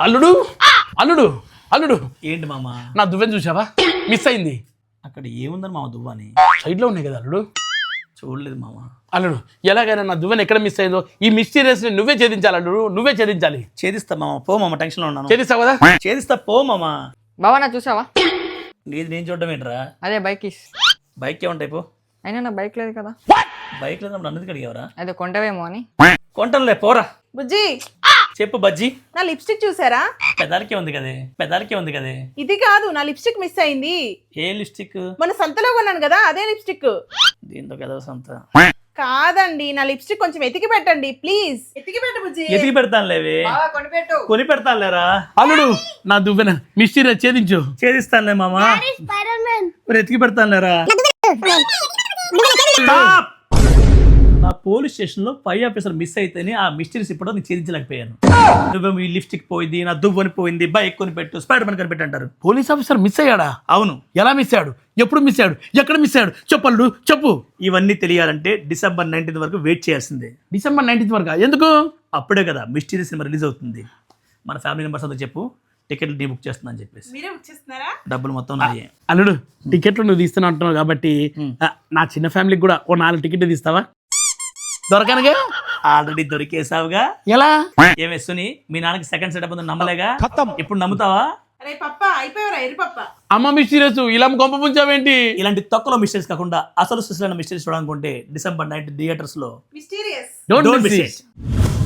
అల్లుడు అల్లుడు అల్లుడు ఏంటి మామ? నా దువ్వెని చూసావా? మిస్ అయింది. అక్కడ ఏముందని మామ దువ్వని? సైడ్లో ఉన్నాయి కదా అల్లుడు. చూడలేదు మామ. అల్లుడు ఎలాగైనా నా దువ్వెని ఎక్కడ మిస్ అయిందో ఈ మిస్టీరియస్ని నువ్వే ఛేదించాలి అల్లుడు, నువ్వే ఛేదించాలి. ఛేదిస్తా మామ, పో మామ, టెన్షన్లో ఉన్నాను. ఛేదిస్తావు కదా? ఛేదిస్తా, పో మామ. బావా నా చూసావా? నీది నేను చూడడం ఏంట్రా? అదే బైక్ ఇస్. బైక్ ఏముంటాయి పో. అయినా నా బైక్ లేదు కదా. బైక్ లేదప్పుడు అన్నది అడిగావరా? అదే కొంటవేమో అని. కొంటలే పోరా. బుజ్జి చెప్పు బజ్జీ. నా లిప్స్టిక్ చూసారా? పెదాలకే ఉంది కదే, పెదాలకే ఉంది కదే. ఇది కాదు, నా లిప్స్టిక్ మిస్ అయింది. ఏ లిప్స్టిక్? మన సంతలో కొన్నాను కదా, అదే లిప్స్టిక్. దీంతో కదా సంత. కాదండి, నా లిప్స్టిక్ కొంచెం ఎతికి పెట్టండి ప్లీజ్. ఎతికి పెట్టు బుజ్జి. ఎతికి పెడతాను లేవే, కొనిపెట్టు. కొని పెడతాను లేరా. అల్లుడు నా దువ్వెన మిస్టీరియస్ ఛేదించు. ఛేదిస్తానులే మామ, ఎతికి పెడతాను లేరా. Stop! నా పోలీస్ స్టేషన్ లో పై ఆఫీసర్ మిస్ అయితేనే ఆ మిస్టరీస్ ఇప్పుడు నేను ఛేదించలేకపోయాను. నువ్వేమో ఈ లిప్స్టిక్ పోయింది, నా దువ్వని పోయింది, బైక్ కొని పెట్టు, స్పైడర్ మ్యాన్ కనిపెట్టు అంటారు. పోలీస్ ఆఫీసర్ మిస్ అయ్యాడా? అవును. ఎలా మిస్ అయ్యాడు? ఎప్పుడు మిస్ అయ్యాడు? ఎక్కడ మిస్ అయ్యాడు? చెప్పు అల్లుడు చెప్పు. ఇవన్నీ తెలియాలంటే December 19th వరకు వెయిట్ చేయాల్సిందే. December 19th వరకు ఎందుకు? అప్పుడే కదా మిస్టరీ సినిమా రిలీజ్ అవుతుంది. మన ఫ్యామిలీ మెంబర్స్ అంతా చెప్పు, టికెట్లు నీ బుక్ చేస్తున్నా అని చెప్పేసి. మీరే బుక్ చేస్తున్నారా? డబ్బులు మొత్తం నాయే. అల్లుడు టికెట్లు నువ్వు తీస్తున్నా అంటున్నావు కాబట్టి నా చిన్న ఫ్యామిలీకి కూడా ఓ 4 టికెట్లు తీస్తావా? దొరకనగా ఆల్రెడీ దొరికేసావుగా. ఎలా? ఏమే సుని, మీ నాన్నకి సెకండ్ సెటప్ ఉంది నమ్మలేగా, ఇప్పుడు నమ్ముతావా? అరే పప్ప అయిపోయారా? ఎరు పప్ప. అమ్మ మిస్టీరియస్ ఇలా కొంప ముంచావేంటి? ఇలాంటి తొక్కలో మిస్టరీస్ కాకుండా అసలు సుశీలైన మిస్టరీస్ చూడాలనుకుంటే December 19th థియేటర్స్ లో mysterious. Don't Don't miss miss it.